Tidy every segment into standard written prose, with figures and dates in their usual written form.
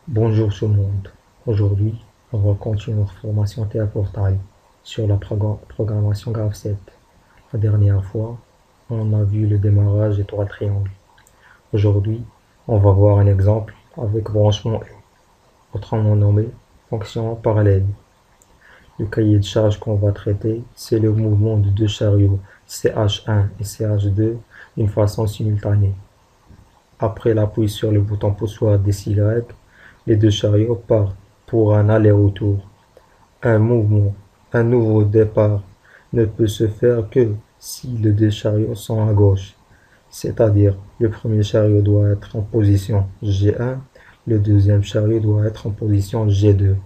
Bonjour tout le monde. Aujourd'hui, on va continuer notre formation TA Portal sur la programmation Graph7. La dernière fois, on a vu le démarrage des trois triangles. Aujourd'hui, on va voir un exemple avec branchement E, autrement nommé fonction parallèle. Le cahier de charge qu'on va traiter, c'est le mouvement de deux chariots CH1 et CH2 d'une façon simultanée. Après l'appui sur le bouton poussoir DCY, les deux chariots partent pour un aller-retour. Un mouvement, un nouveau départ ne peut se faire que si les deux chariots sont à gauche. C'est-à-dire, le premier chariot doit être en position G1, le deuxième chariot doit être en position G2.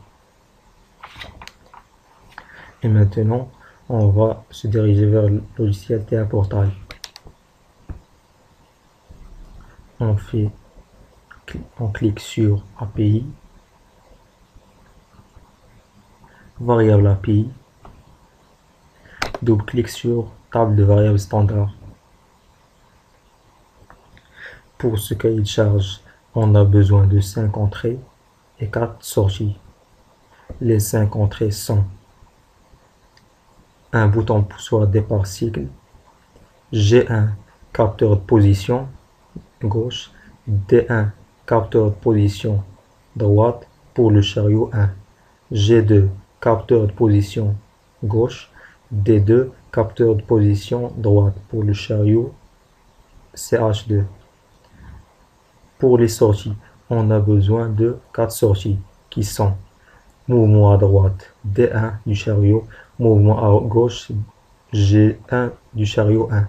Et maintenant, on va se diriger vers le logiciel TA Portal. On fait, on clique sur API, variable API, double-clic sur table de variables standard. Pour ce cahier de charge, on a besoin de 5 entrées et 4 sorties. Les 5 entrées sont un bouton poussoir départ cycle, G1 capteur de position gauche, D1 capteur de position droite pour le chariot 1, G2 capteur de position gauche, D2 capteur de position droite pour le chariot CH2. Pour les sorties, on a besoin de 4 sorties qui sont mouvement à droite D1 du chariot, mouvement à gauche G1 du chariot 1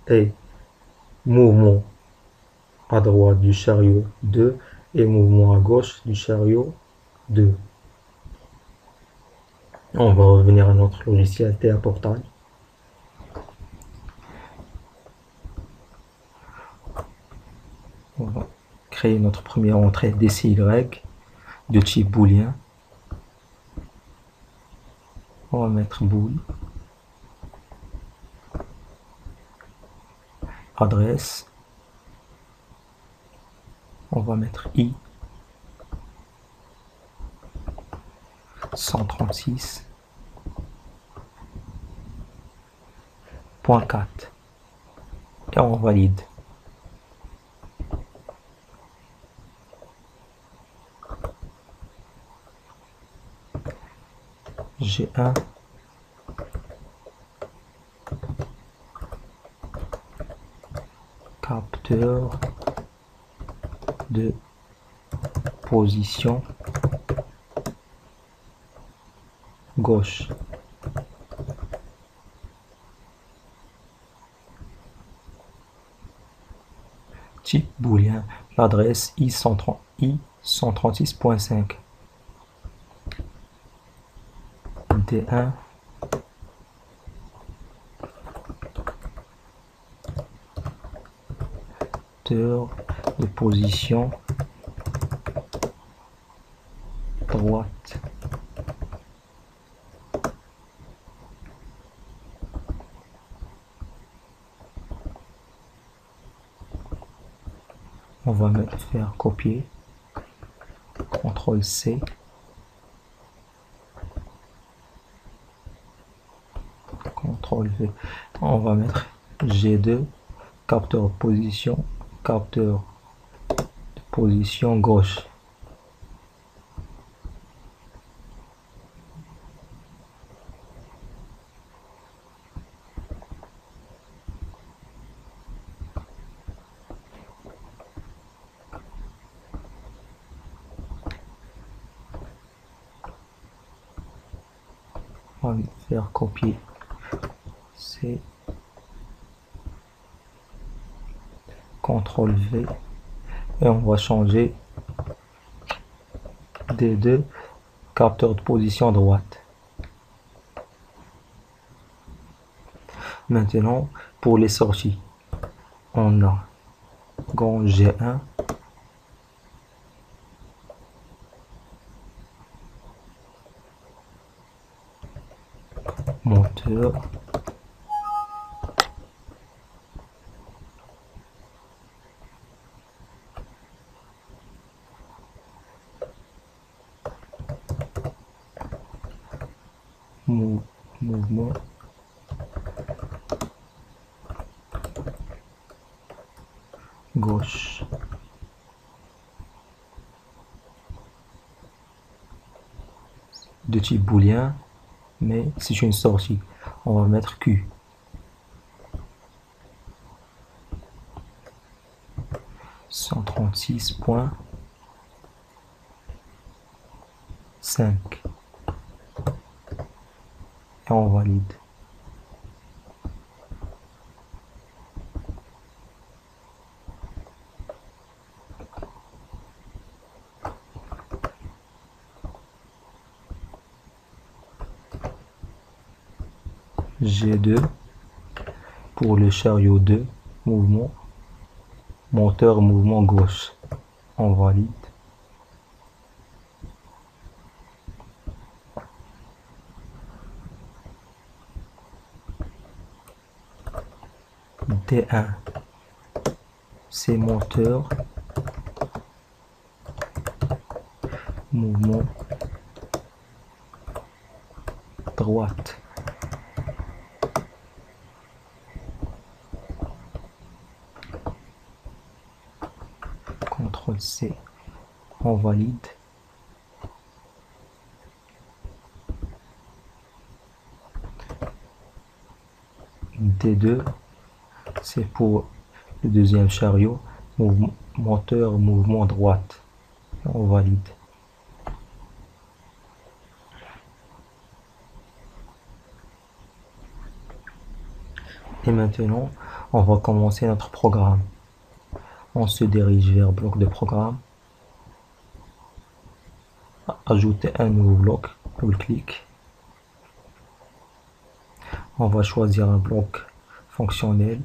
et mouvement à droite du chariot 2 et mouvement à gauche du chariot 2. On va revenir à notre logiciel TA Portal. On va créer notre première entrée DCY de type booléen. On va mettre bool, adresse, on va mettre i 136.4 et on valide. G1 capteur de position gauche. Type booléen, l'adresse i136.5. D1 capteur de position droite. On va faire copier, CTRL C, CTRL V. On va mettre G2, capteur de position gauche. On va faire copier C, CTRL V et on va changer D2 capteur de position droite. Maintenant pour les sorties, on a grand G1, monteur, mouvement gauche. De type booléen, mais c'est une sortie. On va mettre Q. 136.5 et on valide. G2 pour le chariot 2, mouvement moteur, mouvement gauche. On valide. D1, c'est moteur, mouvement droite. CTRL C, on valide. D2, c'est pour le deuxième chariot, moteur, mouvement droite. On valide. Et maintenant, on va commencer notre programme. On se dirige vers bloc de programme. Ajouter un nouveau bloc, double-clic. On va choisir un bloc fonctionnel.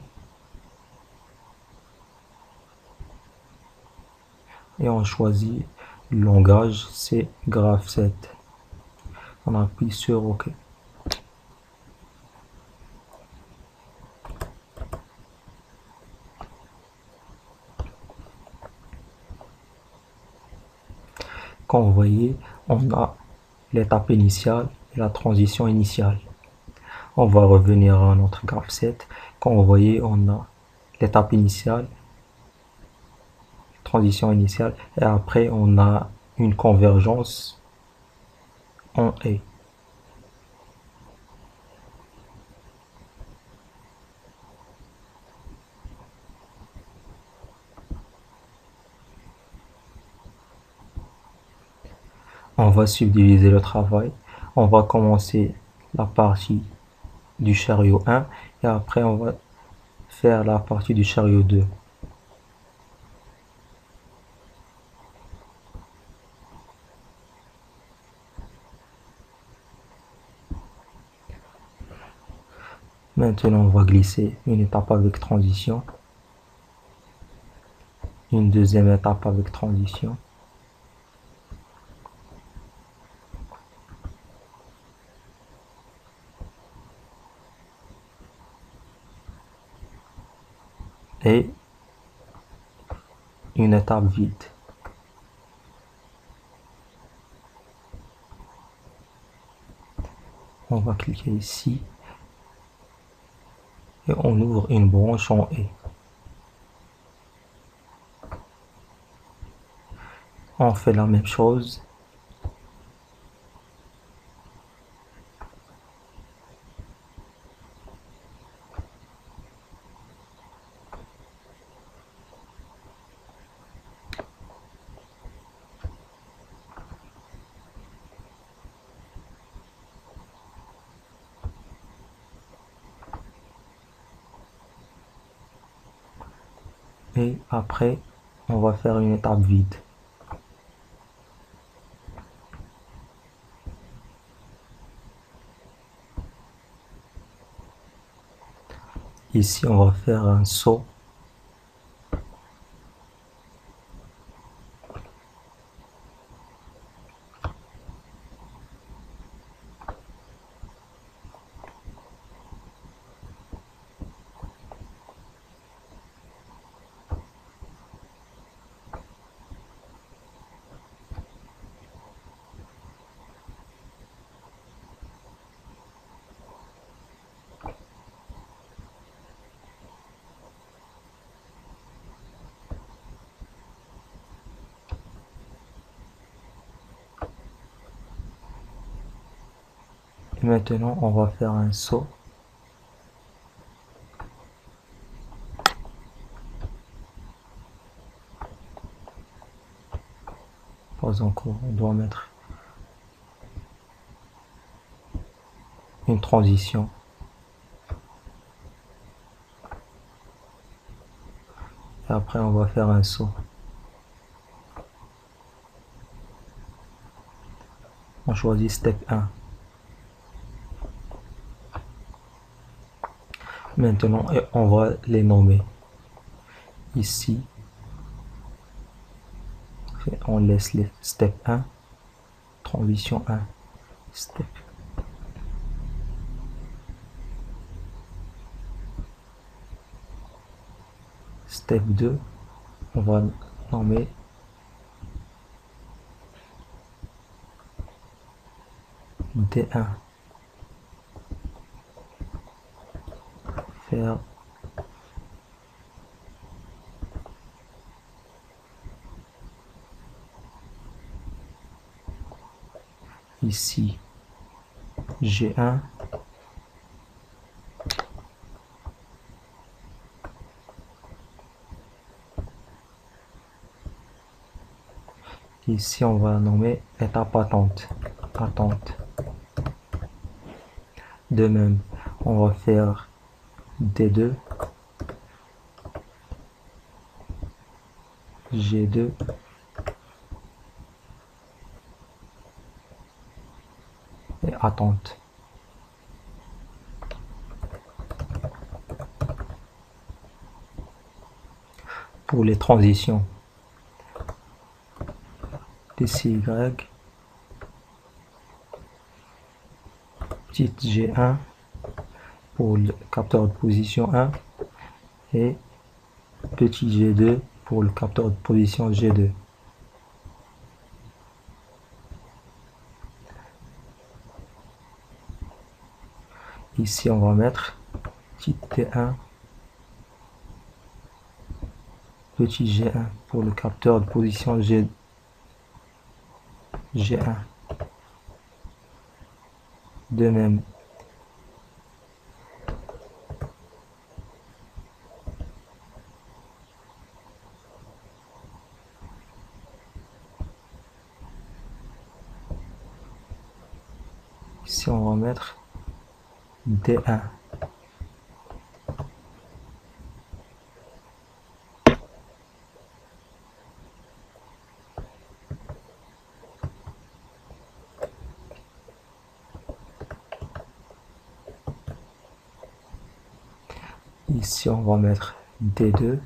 Et on choisit le langage, c'est Graph7. On appuie sur OK. Comme vous voyez, on a l'étape initiale et la transition initiale. On va revenir à notre Graph7. Comme vous voyez, on a l'étape initiale, transition initiale, et après on a une convergence en et. On va subdiviser le travail. On va commencer la partie du chariot 1 et après on va faire la partie du chariot 2. Maintenant, on va glisser une étape avec transition, une deuxième étape avec transition. Et une étape vide. On va cliquer ici et on ouvre une branche en et. On fait la même chose. Et après, on va faire une étape vide. Ici, on va faire un saut. Et maintenant, on va faire un saut. Pas encore, on doit mettre une transition. Et après, on va faire un saut. On choisit step 1. Maintenant, on va les nommer. Ici, on laisse les step 1, transition 1, step. Step 2, on va nommer D1. Faire ici G1. Ici, on va nommer étape attente. Attente. De même, on va faire D2, G2, et attente. Pour les transitions, TCY, petite G1 pour le capteur de position 1 et petit G2 pour le capteur de position G2. Ici, on va mettre petit T1, petit G1 pour le capteur de position G1. De même, ici on va mettre D1. Ici on va mettre D2,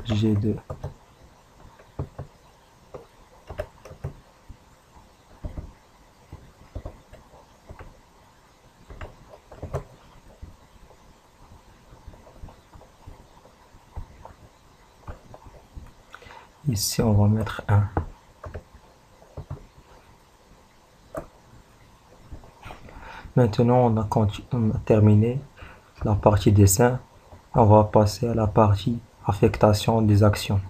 G2. Ici on va mettre 1. Maintenant on a terminé la partie dessin. On va passer à la partie affectation des actions.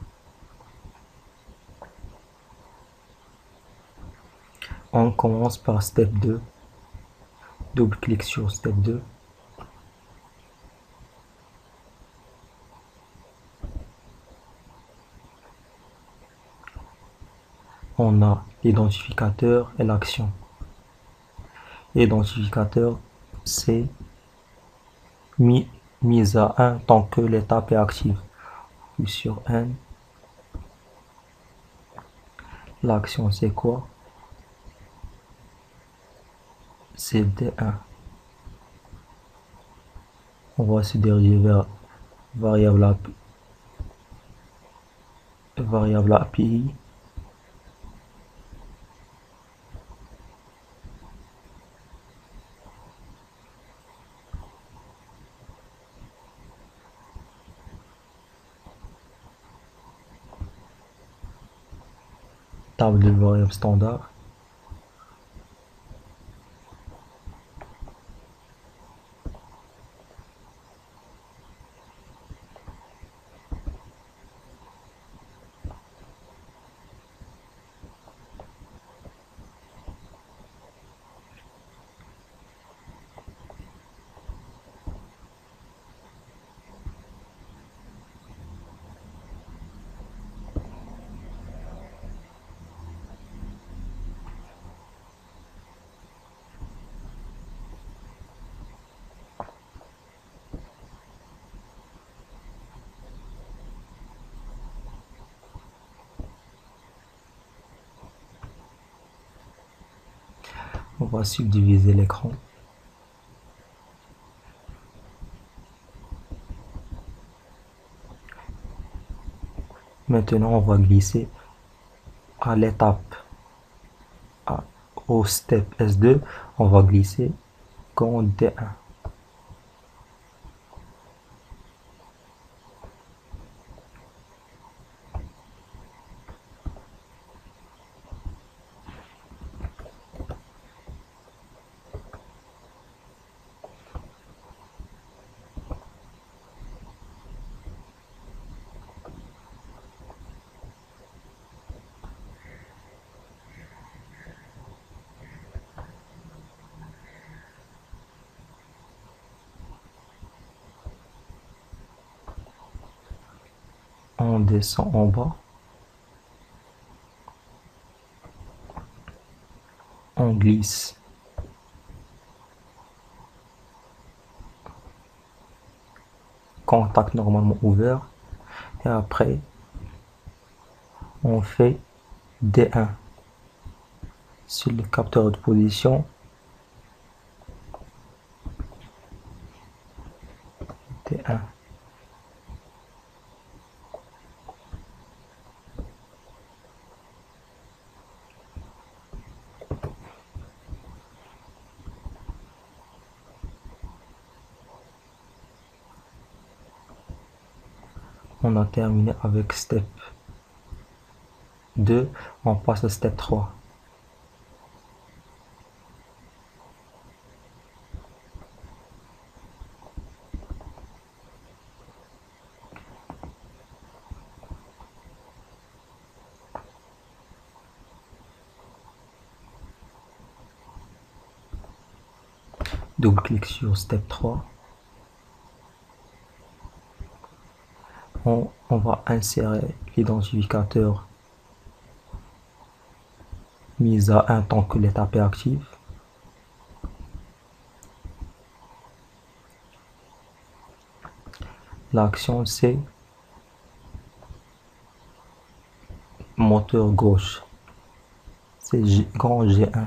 On commence par step 2. Double-clic sur step 2. On a l'identificateur et l'action. L'identificateur, c'est mise à 1 tant que l'étape est active. Puis sur N. L'action, c'est quoi? C'est D1. On va se diriger vers variable API. Table de variables standard. On va subdiviser l'écran. Maintenant, on va glisser à l'étape, au step S2, on va glisser quand D1. On descend en bas, on glisse contact normalement ouvert et après on fait D1 sur le capteur de position, D1. On a terminé avec step 2, on passe au step 3. Double-clic sur step 3. On va insérer l'identificateur mise à 1 tant que l'étape est active. L'action c'est moteur gauche, c'est grand G1.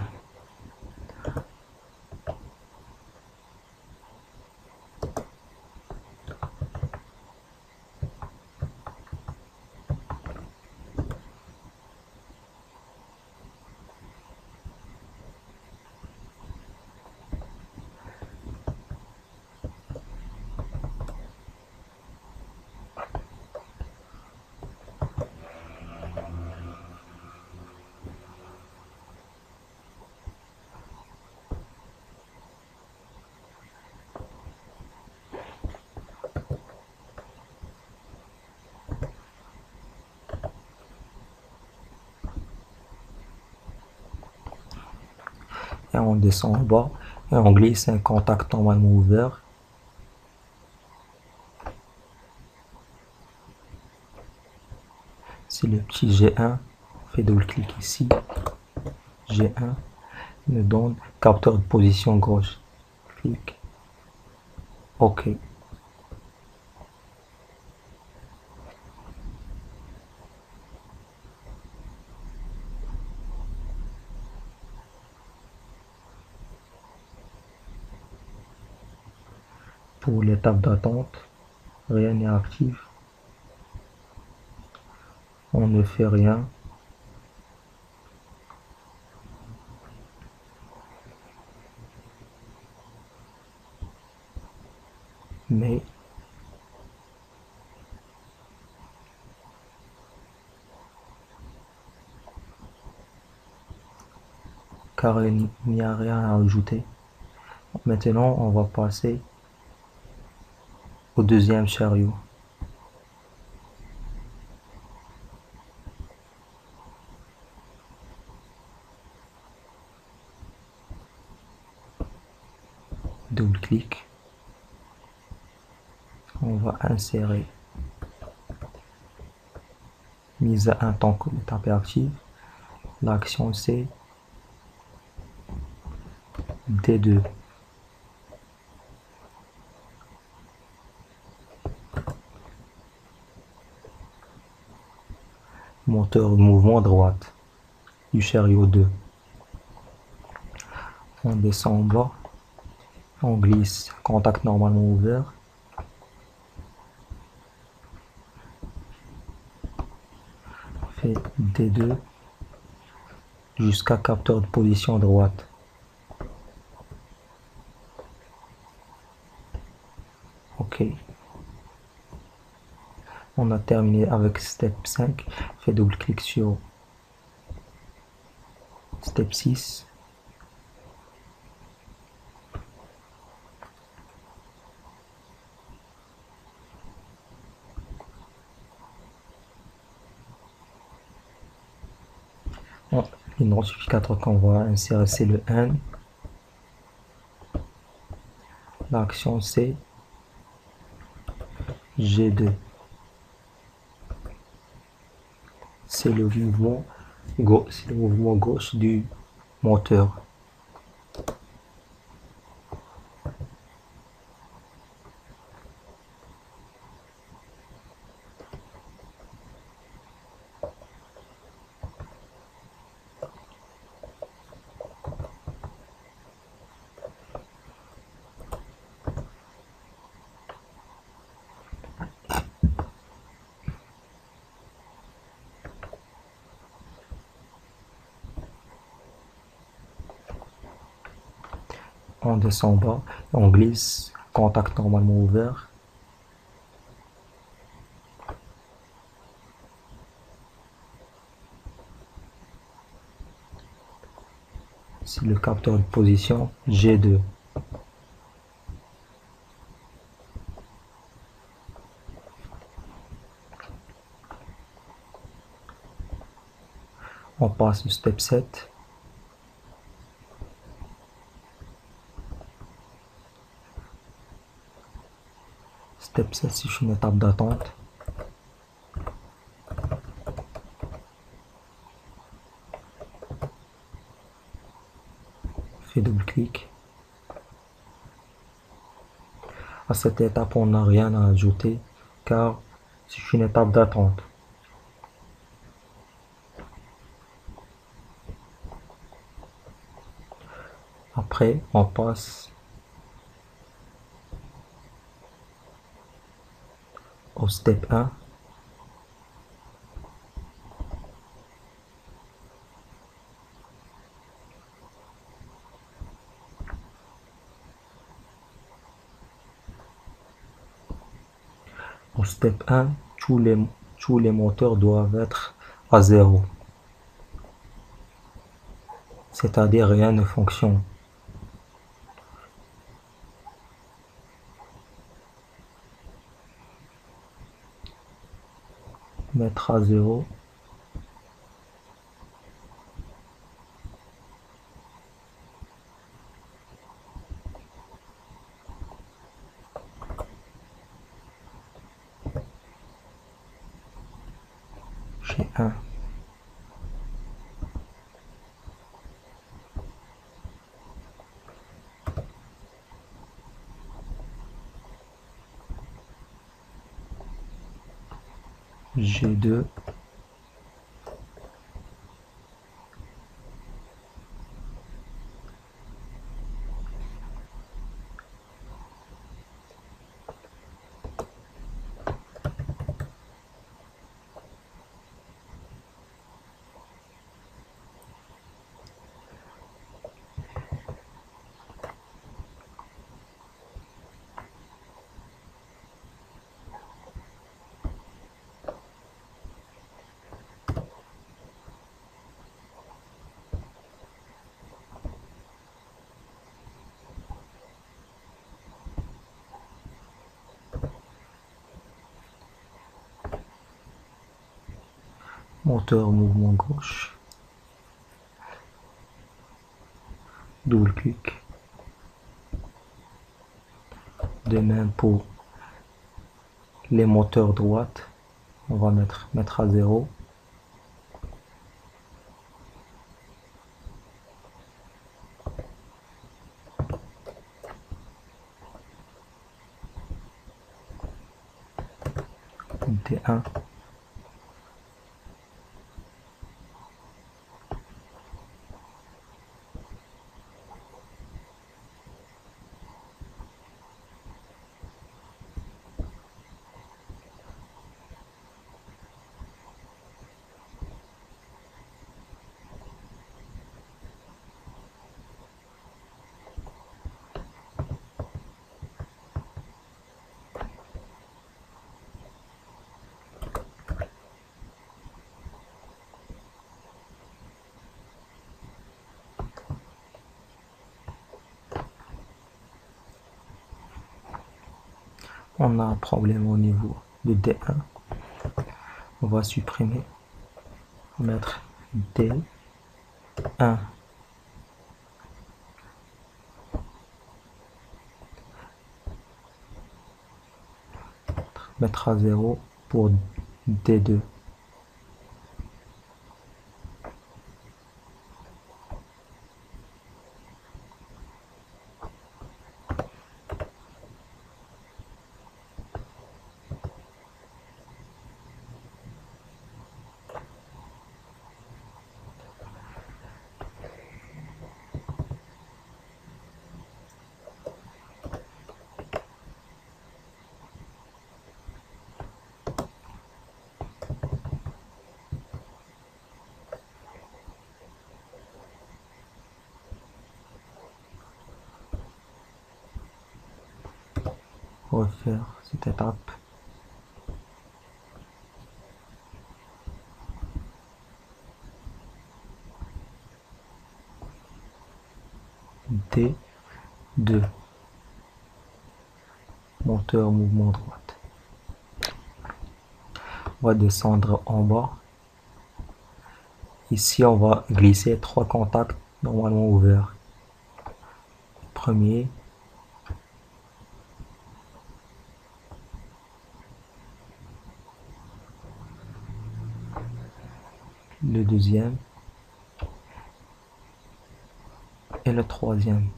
Et on descend en bas et on glisse un contact normalement ouvert. C'est le petit G1, on fait double-clic ici, G1, me donne capteur de position gauche, clic, OK. Pour l'étape d'attente, rien n'est actif, on ne fait rien. Mais car il n'y a rien à ajouter. Maintenant, on va passer au deuxième chariot. Double-clic. On va insérer mise à 1 tant que l'étape est active. L'action c'est D2. Moteur mouvement droite du chariot 2. On descend en bas, on glisse contact normalement ouvert. On fait D2 jusqu'à capteur de position droite. Ok. On a terminé avec step 5. Fait double clic sur step 6. L'identificateur qu'on va insérer, c'est le N. L'action, c'est G2. C'est le mouvement gauche du moteur. On descend en bas, on glisse, contact normalement ouvert. C'est le capteur de position G2. On passe au step 7. Step 7, c'est une étape d'attente. Fait double clic. À cette étape, on n'a rien à ajouter car c'est une étape d'attente. Après, on passe au step 1. Au step 1, tous les moteurs doivent être à 0. C'est-à-dire rien ne fonctionne. Mettre à 0. G1. G2. Moteur mouvement gauche. Double clic. De même pour les moteurs droite. On va mettre à 0. D1. On a un problème au niveau de D1. On va supprimer, mettre D1. Mettre à 0 pour D2. Refaire cette étape. D2. Moteur mouvement droite. On va descendre en bas. Ici, on va glisser 3 contacts normalement ouverts. Premier, le deuxième et le troisième.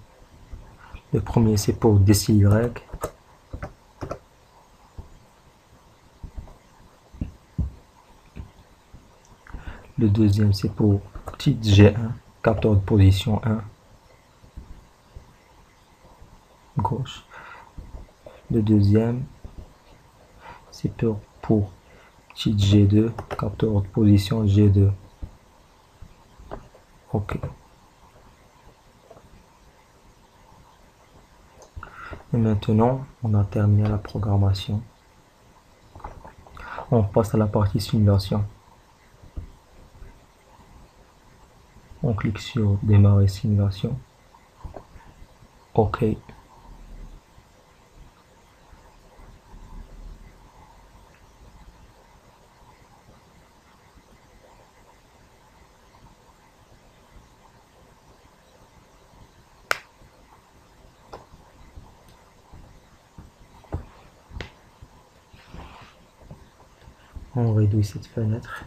Le premier, c'est pour DCY. Le deuxième, c'est pour petite G1, capteur de position 1, gauche. Le deuxième, c'est pour petite G2, capteur de position G2. OK. Et maintenant, on a terminé la programmation. On passe à la partie simulation. On clique sur démarrer simulation. OK. On réduit cette fenêtre.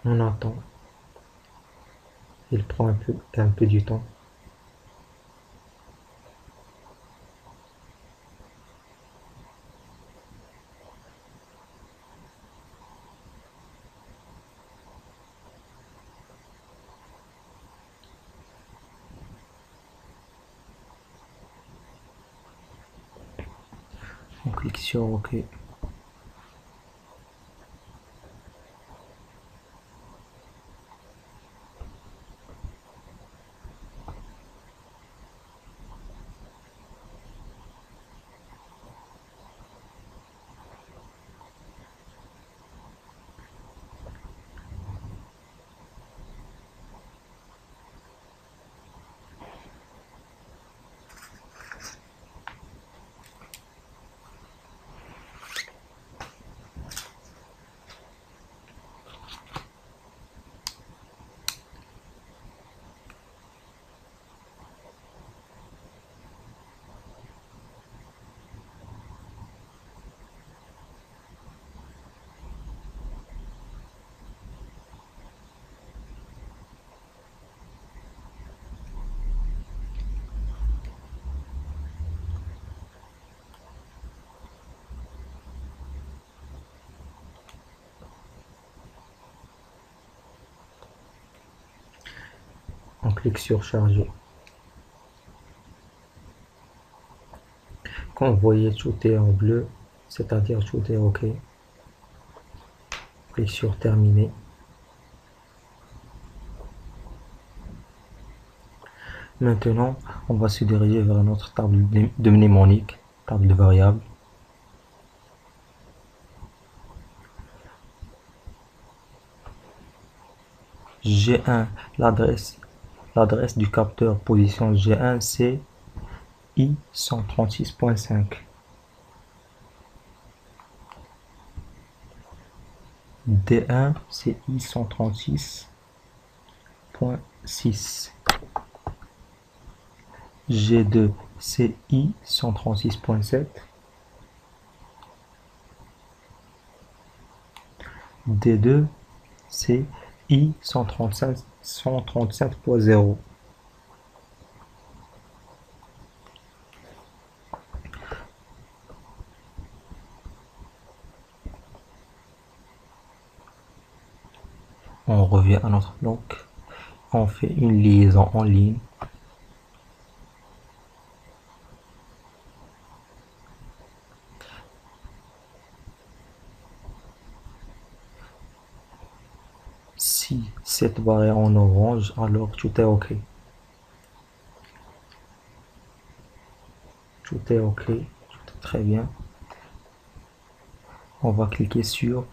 On attend. Il prend un peu du temps. On clique sur OK. On clique sur charger. Quand vous voyez tout est en bleu, c'est-à-dire tout est OK. Clique sur terminer. Maintenant, on va se diriger vers notre table de mnémonique, table de variables. G1, l'adresse du capteur position G1, c'est I136.5. D1, c'est I136.6. G2, c'est I136.7. D2, c'est I135.0. On revient à notre bloc. On fait une liaison en ligne. Si cette barre est en orange, alors tout est OK. Tout est OK, tout est très bien. On va cliquer sur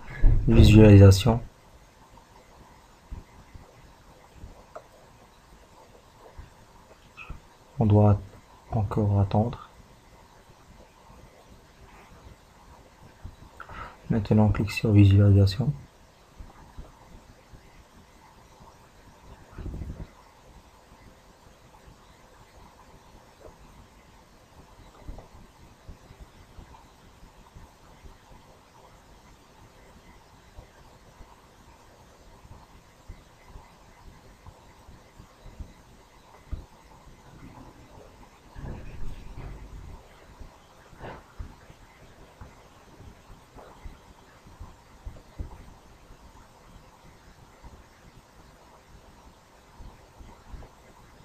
visualisation. On doit encore attendre. Maintenant, on clique sur visualisation.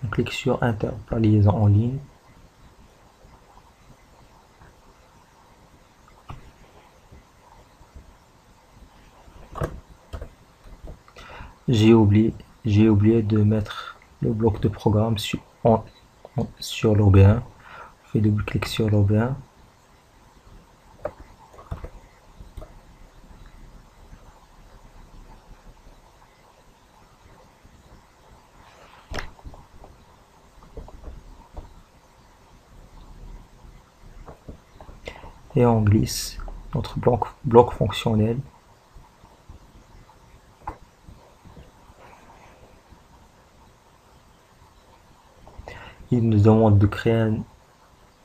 On clique sur Enter pour la liaison en ligne. J'ai oublié de mettre le bloc de programme sur l'OB1. On fait double-clic sur l'OB1. Et on glisse notre bloc fonctionnel. Il nous demande de créer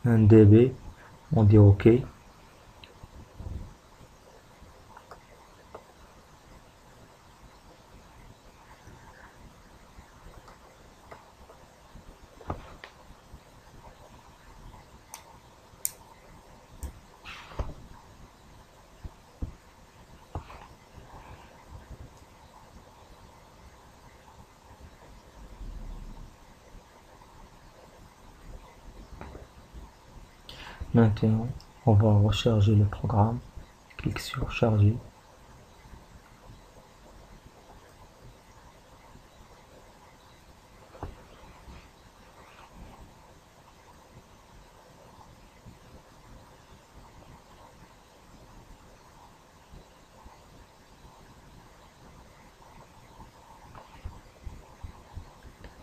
un DB. On dit OK. Maintenant, on va recharger le programme. Clique sur charger.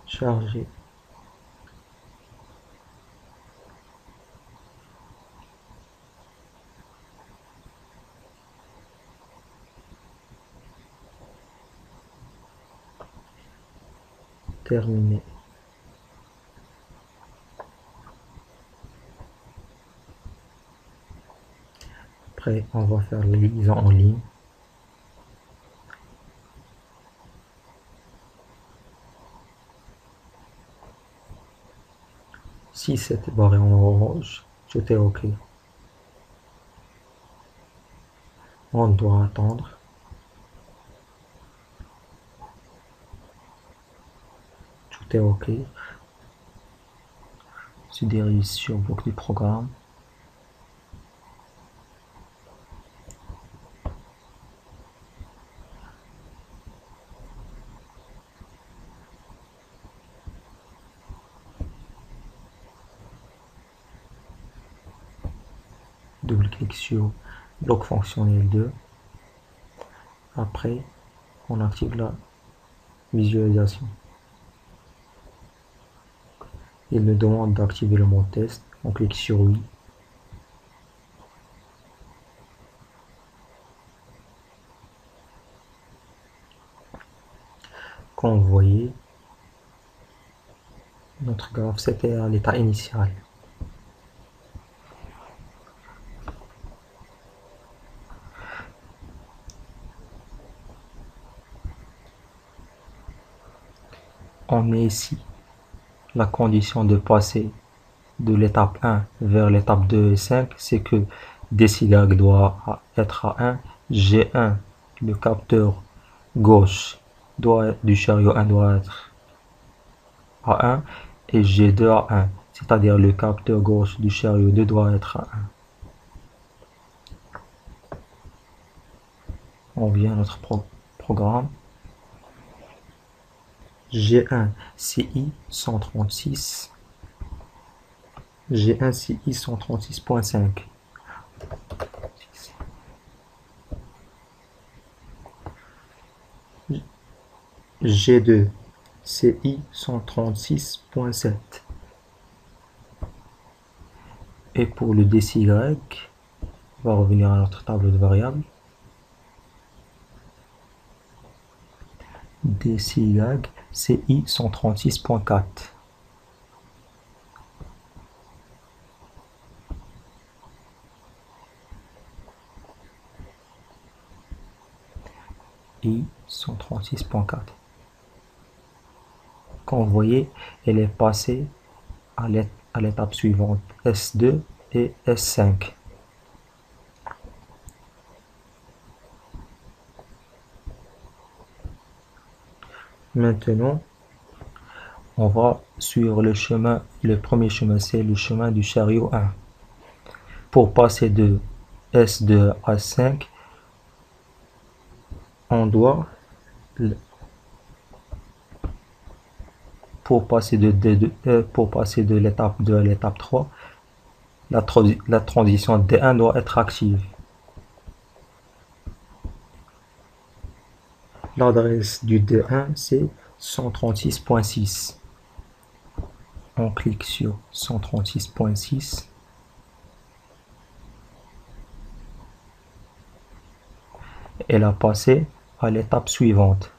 Charger. Terminé. Après, on va faire la liaison en ligne. Si cette barre est en orange, tout est OK. On doit attendre. Tout est OK. On se dirige sur bloc du programme. Double-clic sur bloc fonctionnel 2. Après, on active la visualisation. Il me demande d'activer le mode test. On clique sur oui. Comme vous voyez, notre graphe c'était à l'état initial. On met ici la condition de passer de l'étape 1 vers l'étape 2 et 5, c'est que Decilag doit être à 1, G1, le capteur gauche du chariot 1 doit être à 1 et G2 à 1, c'est-à-dire le capteur gauche du chariot 2 doit être à 1. On vient à notre programme. G1 CI 136 G1 CI 136.5 G2 CI 136.7 et pour le DCY, on va revenir à notre table de variables. DCY CI 136.4 I 136.4. Comme vous voyez, elle est passée à l'étape suivante, S2 et S5. Maintenant, on va suivre le chemin. Le premier chemin, c'est le chemin du chariot 1. Pour passer de S2 à 5, on doit, pour passer de l'étape 2 à l'étape 3, la transition D1 doit être active. L'adresse du D1, c'est 136.6. On clique sur 136.6. Elle a passé à l'étape suivante.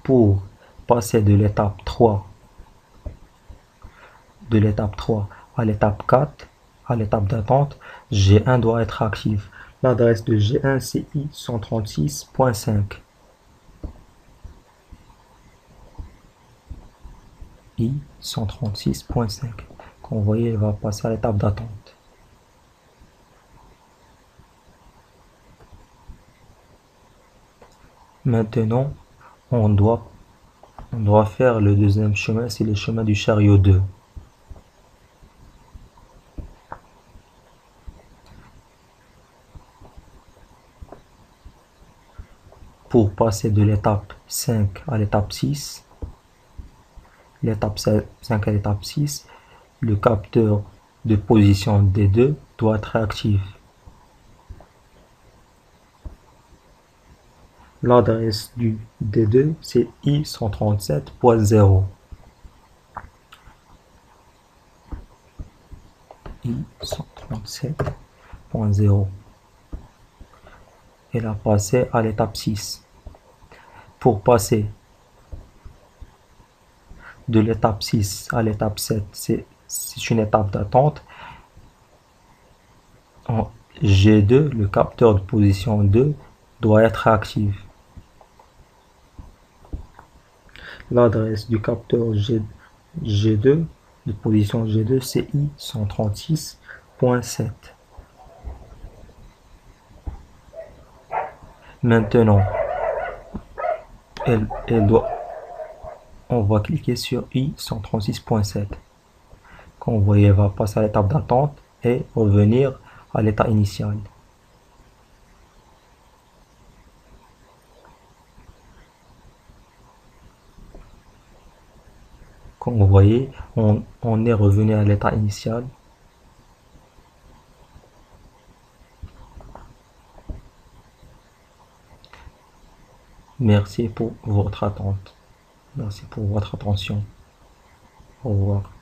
Pour passer de l'étape 3 à l'étape 4, à l'étape d'attente, G1 doit être active. L'adresse de G1 c'est I 136.5. I 136.5. Comme vous voyez, elle va passer à l'étape d'attente. Maintenant, on doit faire le deuxième chemin, c'est le chemin du chariot 2. Pour passer de l'étape 5 à l'étape 6, l'étape 5 à l'étape 6, le capteur de position D2 doit être actif. L'adresse du D2 c'est I137.0. I137.0. Elle a passé à l'étape 6. Pour passer de l'étape 6 à l'étape 7, c'est une étape d'attente. En G2, le capteur de position 2 doit être actif. L'adresse du capteur G2 de position G2 c'est I136.7. Maintenant, on va cliquer sur I136.7. Comme vous voyez, elle va passer à l'étape d'attente et revenir à l'état initial. Comme vous voyez, on est revenu à l'état initial. Merci pour votre attente. Merci pour votre attention. Au revoir.